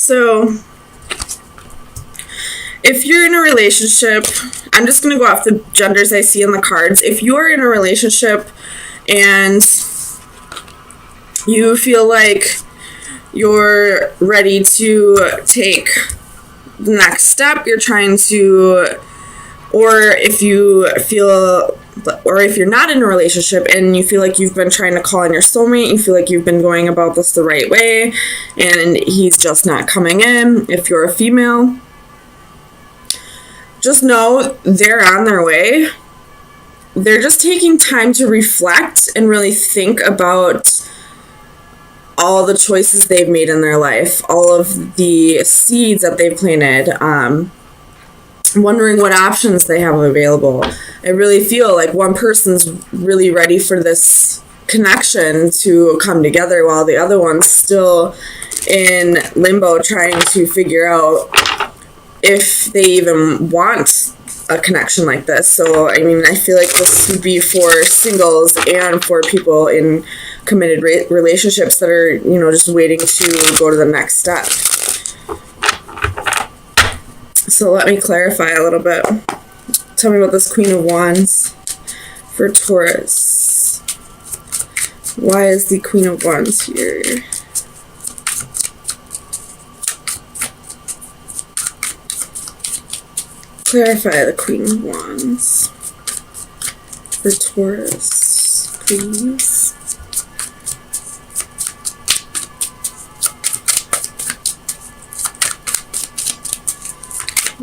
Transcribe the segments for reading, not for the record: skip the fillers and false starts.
So, if you're in a relationship, I'm just going to go off the genders I see in the cards. If you're in a relationship and you feel like you're ready to take the next step, you're trying to, or if you feel, or if you're not in a relationship and you feel like you've been trying to call in your soulmate, you feel like you've been going about this the right way and he's just not coming in, if you're a female, just know they're on their way. They're just taking time to reflect and really think about all the choices they've made in their life, all of the seeds that they've planted, wondering what options they have available. I really feel like one person's really ready for this connection to come together while the other one's still in limbo trying to figure out if they even want a connection like this. So, I mean, I feel like this would be for singles and for people in committed relationships that are, you know, just waiting to go to the next step. So let me clarify a little bit. Tell me about this Queen of Wands for Taurus. Why is the Queen of Wands here? Clarify the Queen of Wands for Taurus, please.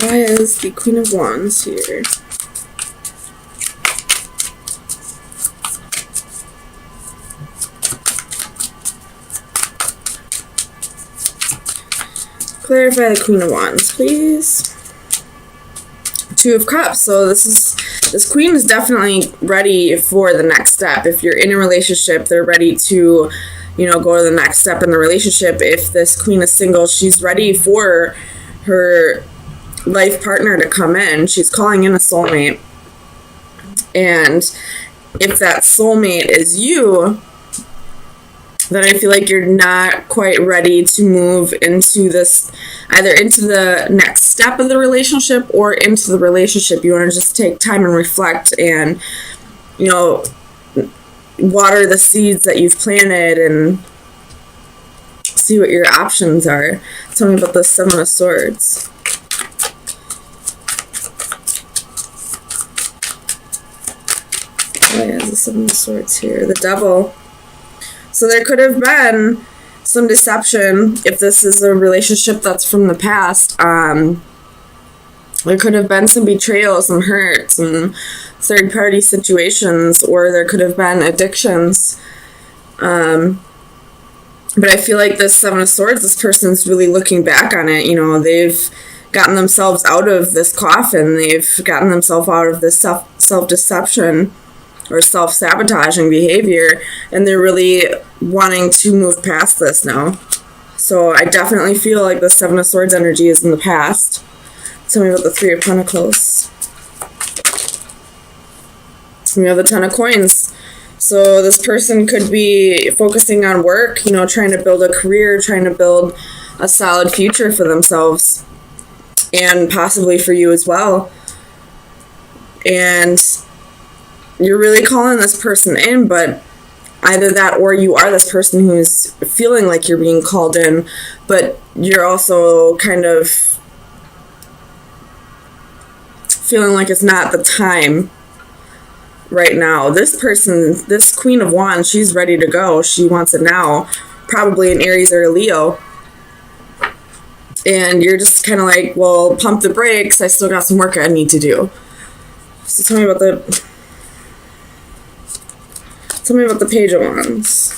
Why is the Queen of Wands here? Clarify the Queen of Wands, please. Two of Cups. So this queen is definitely ready for the next step. If you're in a relationship, they're ready to, you know, go to the next step in the relationship. If this queen is single, she's ready for her life partner to come in. She's calling in a soulmate. And if that soulmate is you, then I feel like you're not quite ready to move into this, either into the next step of the relationship or into the relationship. You want to just take time and reflect and, you know, water the seeds that you've planted and see what your options are. Tell me about the Seven of Swords. Oh yeah, the Seven of Swords here. The Devil. So there could have been some deception if this is a relationship that's from the past. There could have been some betrayal, some hurt, some third-party situations, or there could have been addictions. But I feel like this Seven of Swords, this person's really looking back on it. You know, they've gotten themselves out of this coffin. They've gotten themselves out of this self-deception or self-sabotaging behavior, and they're really wanting to move past this now. So I definitely feel like the Seven of Swords energy is in the past. Tell me about the Three of Pentacles. We have the Ten of Coins. So this person could be focusing on work, you know, trying to build a career, trying to build a solid future for themselves, and possibly for you as well. And you're really calling this person in, but either that or you are this person who's feeling like you're being called in, but you're also kind of feeling like it's not the time right now. This person, this Queen of Wands, she's ready to go. She wants it now, probably an Aries or a Leo. And you're just kind of like, well, pump the brakes. I still got some work I need to do. So tell me about the Page of Wands.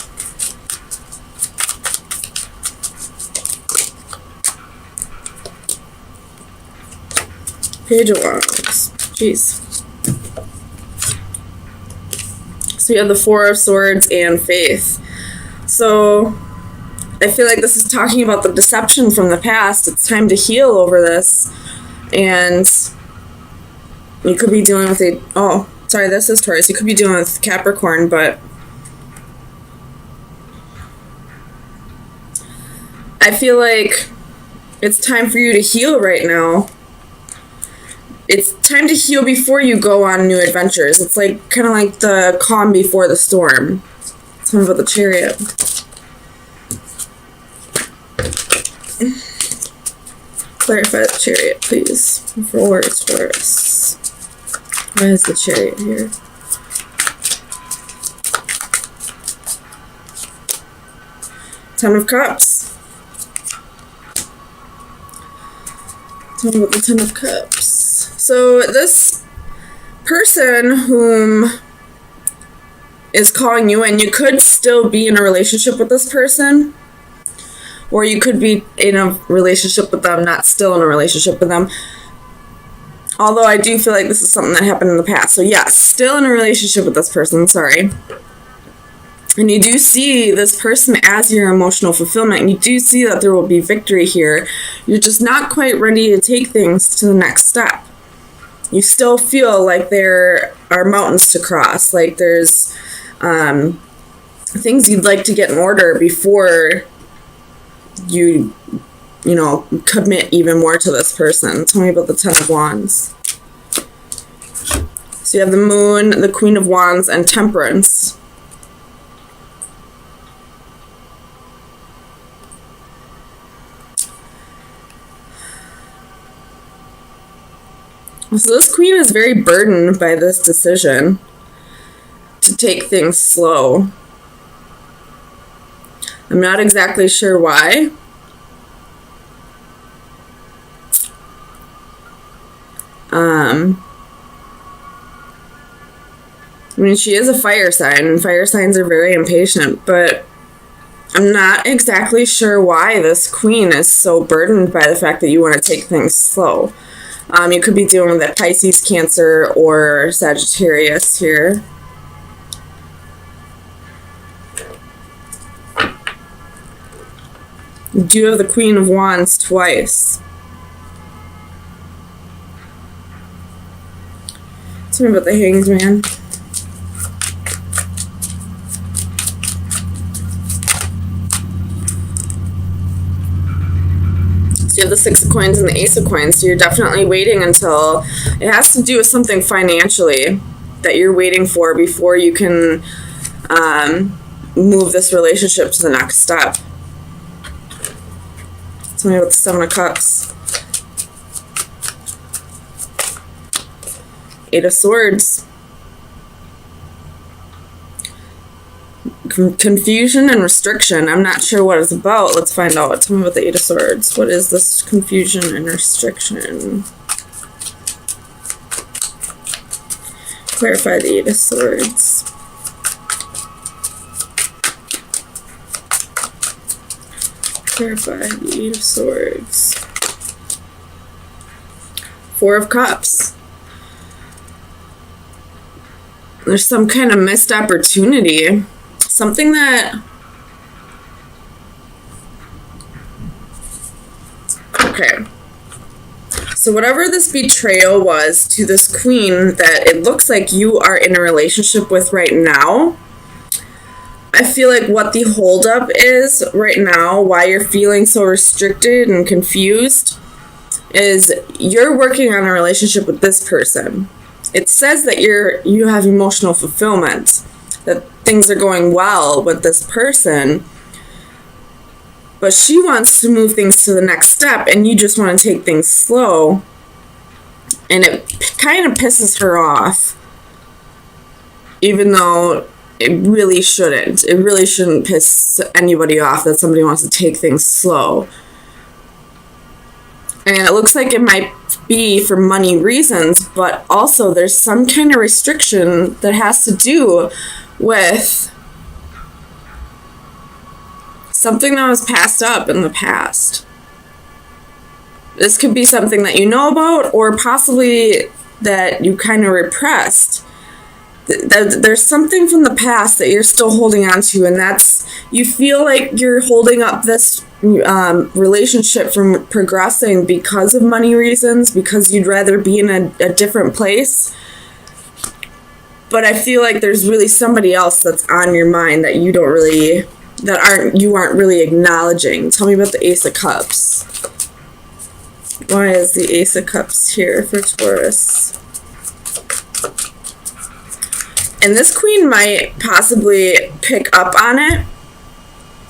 Page of Wands. Jeez. So you have the Four of Swords and Faith. So I feel like this is talking about the deception from the past. It's time to heal over this. And you could be dealing with this is Taurus. You could be dealing with Capricorn, but I feel like It's time for you to heal right now. It's time to heal before you go on new adventures. It's like kind of like the calm before the storm. Tell me about the Chariot. Clarify the Chariot, please. 4 Taurus. Why is the Chariot here? Ten of Cups. Tell me about the Ten of Cups. So this person whom is calling you in, you could still be in a relationship with this person, or you could be in a relationship with them, not still in a relationship with them. Although I do feel like this is something that happened in the past. So yes, still in a relationship with this person, sorry. And you do see this person as your emotional fulfillment. And you do see that there will be victory here. You're just not quite ready to take things to the next step. You still feel like there are mountains to cross. Like there's things you'd like to get in order before you know, commit even more to this person. Tell me about the Ten of Wands. So you have the Moon, the Queen of Wands, and Temperance. So this queen is very burdened by this decision to take things slow. I'm not exactly sure why. I mean, she is a fire sign, and fire signs are very impatient, but I'm not exactly sure why this queen is so burdened by the fact that you want to take things slow. You could be dealing with a Pisces, Cancer, or Sagittarius here. You do have the Queen of Wands twice. Tell me about the Hanged Man. So you have the Six of Coins and the Ace of Coins, so you're definitely waiting until it has to do with something financially that you're waiting for before you can move this relationship to the next step. Tell me about the Seven of Cups. Eight of Swords. Confusion and restriction. I'm not sure what it's about. Let's find out. Tell me about the Eight of Swords. What is this confusion and restriction? Clarify the Eight of Swords. Clarify the Eight of Swords. Four of Cups. There's some kind of missed opportunity. Something that... Okay. So whatever this betrayal was to this queen that it looks like you are in a relationship with right now, I feel like what the holdup is right now, why you're feeling so restricted and confused, is you're working on a relationship with this person. It says that you have emotional fulfillment, that things are going well with this person, but she wants to move things to the next step and you just want to take things slow, and it kind of pisses her off, even though it really shouldn't. It really shouldn't piss anybody off that somebody wants to take things slow. And it looks like it might be for money reasons, but also there's some kind of restriction that has to do with something that was passed up in the past. This could be something that you know about, or possibly that you kind of repressed. There's something from the past that you're still holding on to, and that's, you feel like you're holding up this relationship from progressing because of money reasons, because you'd rather be in a different place. But I feel like there's really somebody else that's on your mind that you aren't really acknowledging. Tell me about the Ace of Cups. Why is the Ace of Cups here for Taurus? And this queen might possibly pick up on it,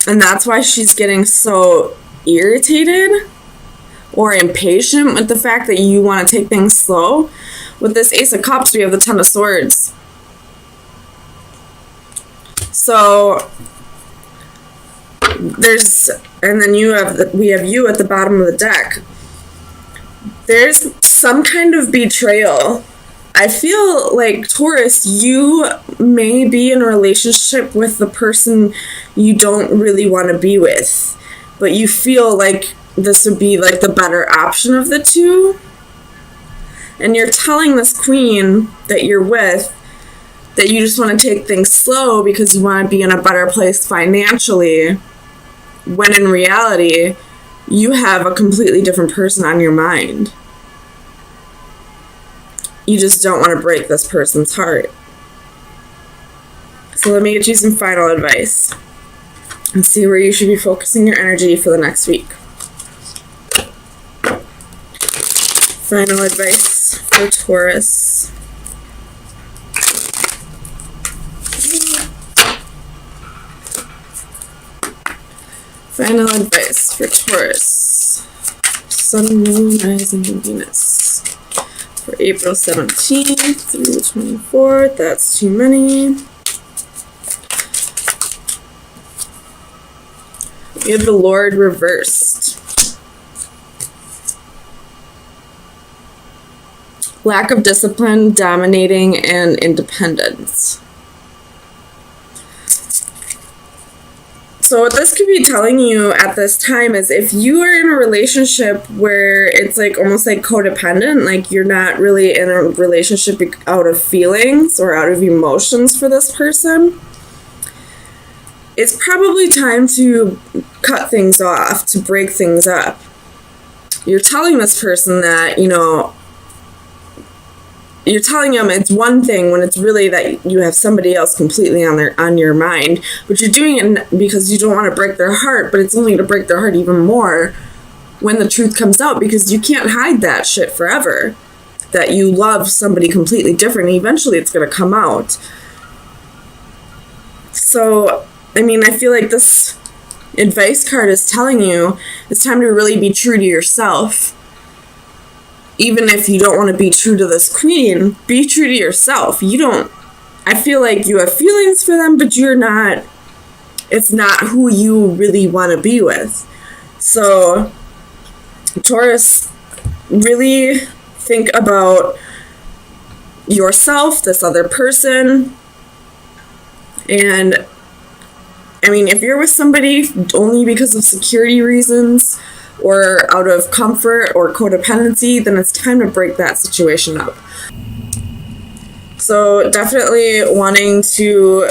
and that's why she's getting so irritated or impatient with the fact that you want to take things slow. With this Ace of Cups, we have the Ten of Swords. So there's, and then we have you at the bottom of the deck. There's some kind of betrayal. I feel like, Taurus, you may be in a relationship with the person you don't really want to be with, but you feel like this would be like the better option of the two. And you're telling this queen that you're with that you just want to take things slow because you want to be in a better place financially, when in reality, you have a completely different person on your mind. You just don't want to break this person's heart. So let me get you some final advice and see where you should be focusing your energy for the next week. Final advice for Taurus. Final advice for Taurus. Sun, Moon, Rising, and Venus. For April 17th through the 24th. That's too many. We have the Lord reversed. Lack of discipline, dominating, and independence. So what this could be telling you at this time is, if you are in a relationship where it's like almost like codependent, like you're not really in a relationship out of feelings or out of emotions for this person, it's probably time to cut things off, to break things up. You're telling this person that, you're telling them it's one thing when it's really that you have somebody else completely on your mind, but you're doing it because you don't want to break their heart, but it's only to break their heart even more when the truth comes out, because you can't hide that shit forever, that you love somebody completely different. Eventually it's going to come out. So, I feel like this advice card is telling you it's time to really be true to yourself. Even if you don't want to be true to this queen, be true to yourself. I feel like you have feelings for them, but it's not who you really want to be with. So, Taurus, really think about yourself, this other person, and if you're with somebody only because of security reasons or out of comfort or codependency, then it's time to break that situation up. So definitely wanting to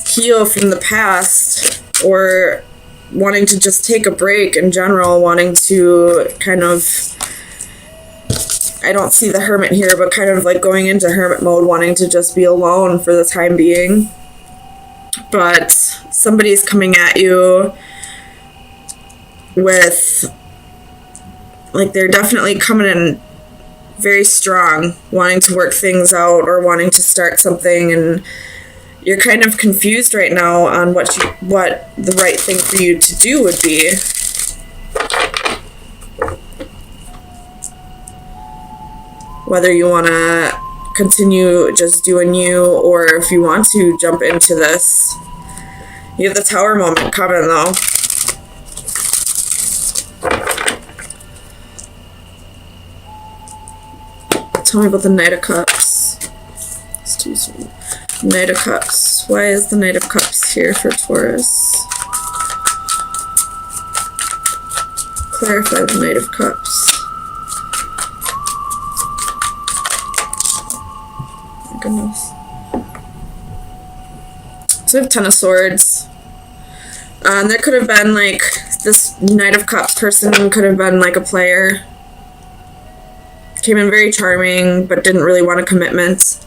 heal from the past, or wanting to just take a break in general, wanting to kind of, I don't see the Hermit here, but kind of like going into hermit mode, wanting to just be alone for the time being. But somebody's coming at you with, like, they're definitely coming in very strong, wanting to work things out or wanting to start something, and you're kind of confused right now on what the right thing for you to do would be. Whether you want to continue just doing you, or if you want to jump into this. You have the Tower moment coming, though. Tell me about the Knight of Cups. It's too soon. Knight of Cups. Why is the Knight of Cups here for Taurus? Clarify the Knight of Cups. My goodness. So we have Ten of Swords. And there could have been, like, this Knight of Cups person could have been, like, a player. Came in very charming, but didn't really want a commitment.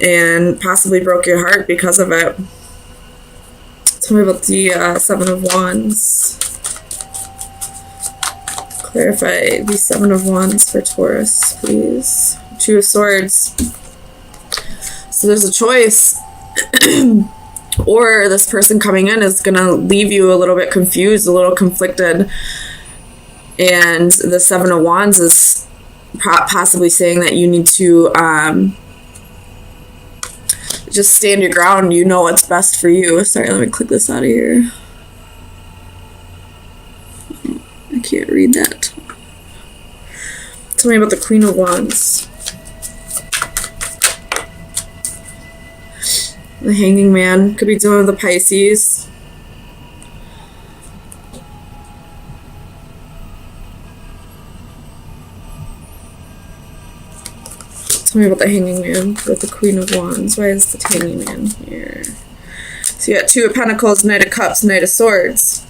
And possibly broke your heart because of it. Tell me about the Seven of Wands. Clarify the Seven of Wands for Taurus, please. Two of Swords. So there's a choice. Or this person coming in is going to leave you a little bit confused, a little conflicted. And the Seven of Wands is possibly saying that you need to just stand your ground. You know what's best for you. Sorry, let me click this out of here. I can't read that. Tell me about the Queen of Wands. The Hanging Man. Could be dealing with the Pisces. Tell me about the Hanging Man with the Queen of Wands. Why is the Hanging Man here? So you got Two of Pentacles, Knight of Cups, Knight of Swords.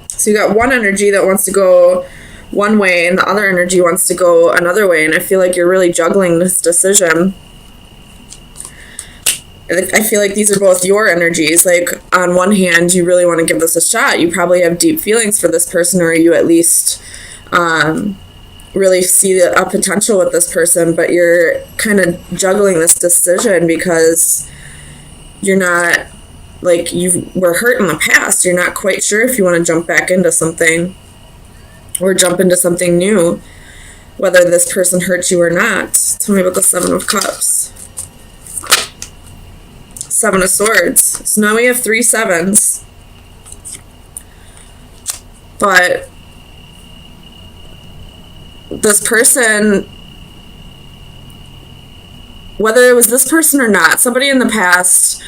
So you got one energy that wants to go one way and the other energy wants to go another way. And I feel like you're really juggling this decision. I feel like these are both your energies. Like, on one hand, you really want to give this a shot. You probably have deep feelings for this person, or you at least really see a potential with this person, but you're kind of juggling this decision because you're not, like, you were hurt in the past. You're not quite sure if you want to jump back into something or jump into something new, whether this person hurt you or not. Tell me about the Seven of Cups. Seven of Swords. So now we have 3 sevens. But this person, whether it was this person or not, somebody in the past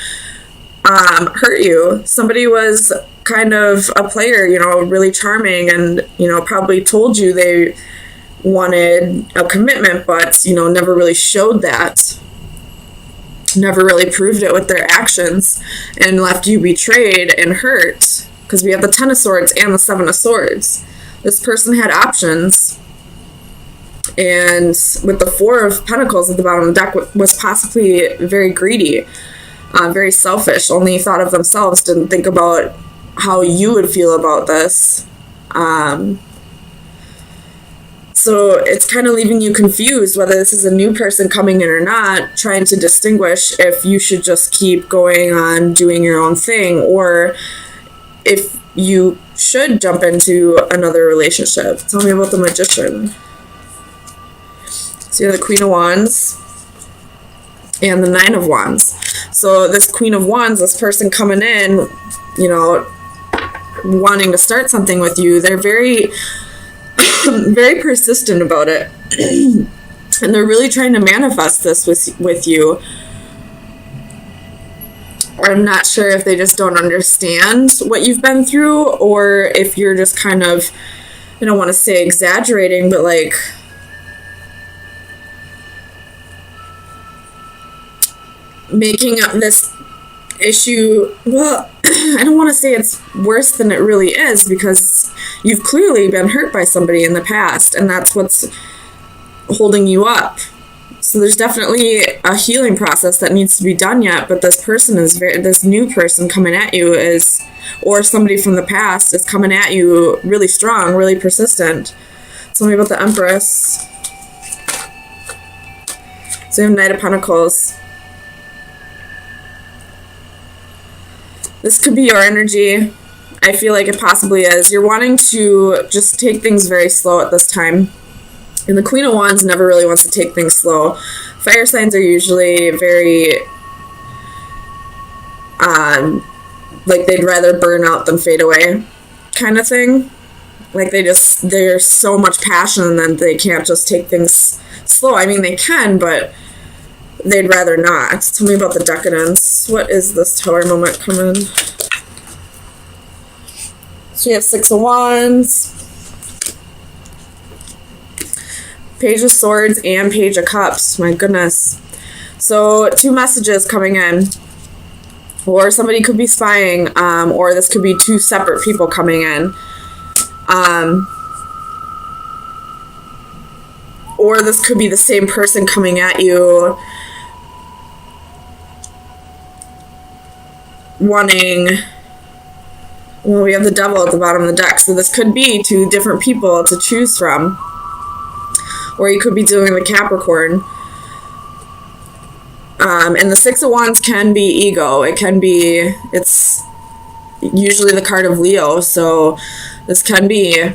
hurt you. Somebody was kind of a player, you know, really charming, and, you know, probably told you they wanted a commitment, but, you know, never really showed that. Never really proved it with their actions, and left you betrayed and hurt, because we have the Ten of Swords and the Seven of Swords. This person had options, and with the Four of Pentacles at the bottom of the deck, was possibly very greedy, very selfish, only thought of themselves, didn't think about how you would feel about this. So it's kind of leaving you confused whether this is a new person coming in or not, trying to distinguish if you should just keep going on doing your own thing, or if you should jump into another relationship. Tell me about the Magician. So you have the Queen of Wands and the Nine of Wands. So this Queen of Wands, this person coming in, you know, wanting to start something with you, they're very very persistent about it. And they're really trying to manifest this with you. I'm not sure if they just don't understand what you've been through, or if you're just kind of, I don't want to say exaggerating, but like making up this issue. Well, I don't want to say it's worse than it really is, because you've clearly been hurt by somebody in the past, and that's what's holding you up. So there's definitely a healing process that needs to be done yet, but this person is this new person coming at you is, or somebody from the past is coming at you really strong, really persistent. Tell me about the Empress. So you have Knight of Pentacles. This could be your energy. I feel like it possibly is. You're wanting to just take things very slow at this time. And the Queen of Wands never really wants to take things slow. Fire signs are usually very, like they'd rather burn out than fade away kind of thing. Like there's so much passion in them, they can't just take things slow. I mean, they can, but they'd rather not. Tell me about the Decadence. What is this Tower moment coming? So you have Six of Wands, Page of Swords, and Page of Cups. My goodness. So 2 messages coming in. Or somebody could be spying, or this could be 2 separate people coming in. Or this could be the same person coming at you, wanting Well, we have the Devil at the bottom of the deck, so this could be 2 different people to choose from. Or you could be dealing with Capricorn. And the Six of Wands can be ego. It's usually the card of Leo, so this can be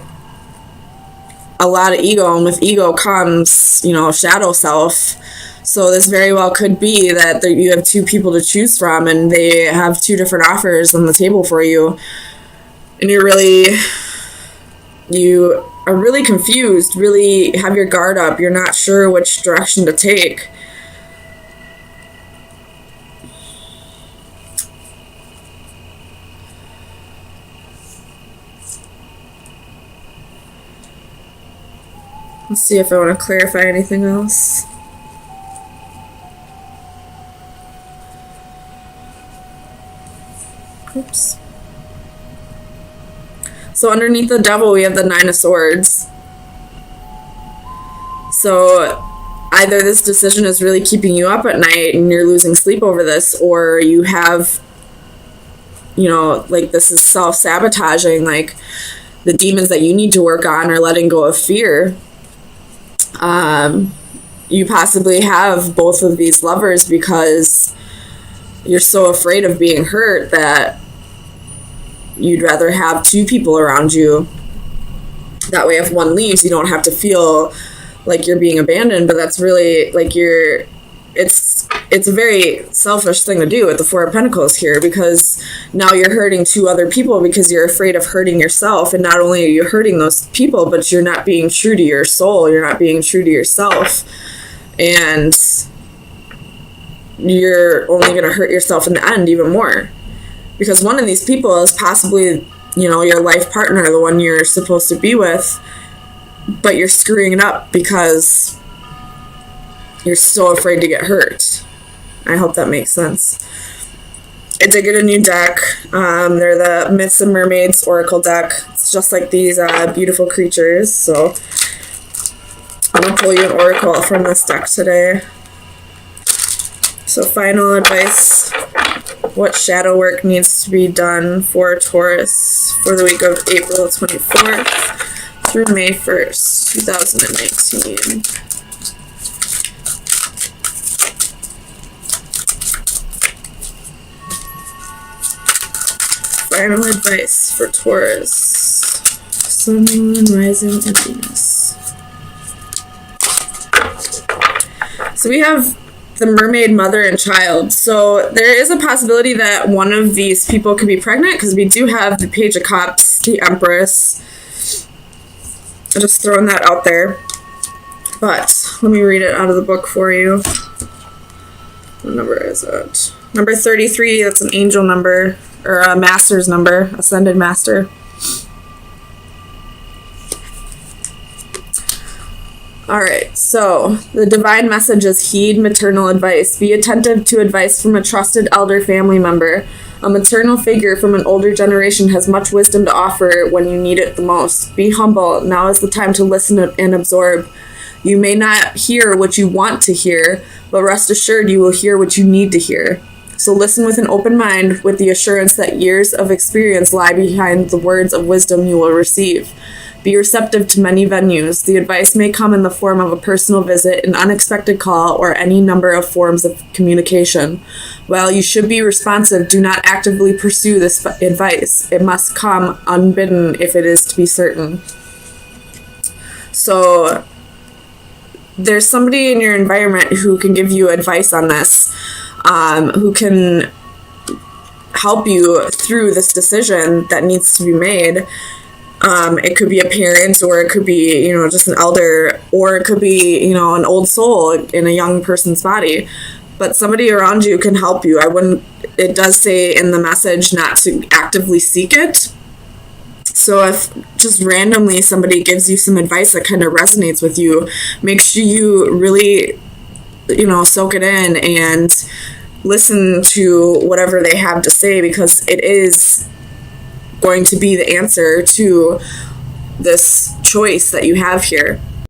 a lot of ego, and with ego comes, shadow self. So this very well could be that you have 2 people to choose from, and they have 2 different offers on the table for you, and you are really confused, really have your guard up. You're not sure which direction to take. Let's see if I want to clarify anything else. Oops. So underneath the Devil, we have the 9 of Swords. So either this decision is really keeping you up at night and you're losing sleep over this, or you have, this is self-sabotaging, like the demons that you need to work on are letting go of fear. You possibly have both of these lovers because you're so afraid of being hurt that you'd rather have 2 people around you. That way if one leaves, you don't have to feel like you're being abandoned, but that's really like it's a very selfish thing to do with the 4 of Pentacles here, because now you're hurting 2 other people because you're afraid of hurting yourself. And not only are you hurting those people, but you're not being true to your soul. You're not being true to yourself. And you're only going to hurt yourself in the end even more. Because one of these people is possibly, your life partner, the one you're supposed to be with, but you're screwing it up because you're so afraid to get hurt. I hope that makes sense. I did get a new deck. They're the Myths and Mermaids Oracle deck. It's just like these beautiful creatures. So I'm going to pull you an oracle from this deck today. So final advice. What shadow work needs to be done for Taurus for the week of April 24th through May 1st, 2019. Final advice for Taurus. Sun, Moon, Rising, and Venus. So we have the Mermaid, Mother, and Child. So there is a possibility that one of these people could be pregnant, because we do have the Page of Cups, the Empress. I'm just throwing that out there. But let me read it out of the book for you. What number is it? Number 33, that's an angel number, or a master's number, ascended master. Alright, so the divine message is heed maternal advice. Be attentive to advice from a trusted elder family member. A maternal figure from an older generation has much wisdom to offer when you need it the most. Be humble. Now is the time to listen and absorb. You may not hear what you want to hear, but rest assured you will hear what you need to hear. So listen with an open mind, with the assurance that years of experience lie behind the words of wisdom you will receive. Be receptive to many venues. The advice may come in the form of a personal visit, an unexpected call, or any number of forms of communication. While you should be responsive, do not actively pursue this advice. It must come unbidden if it is to be certain. So there's somebody in your environment who can give you advice on this, who can help you through this decision that needs to be made. It could be a parent, or it could be, just an elder, or it could be, an old soul in a young person's body. But somebody around you can help you. It does say in the message not to actively seek it. So if just randomly somebody gives you some advice that kind of resonates with you, make sure you really, soak it in and listen to whatever they have to say, because it is going to be the answer to this choice that you have here.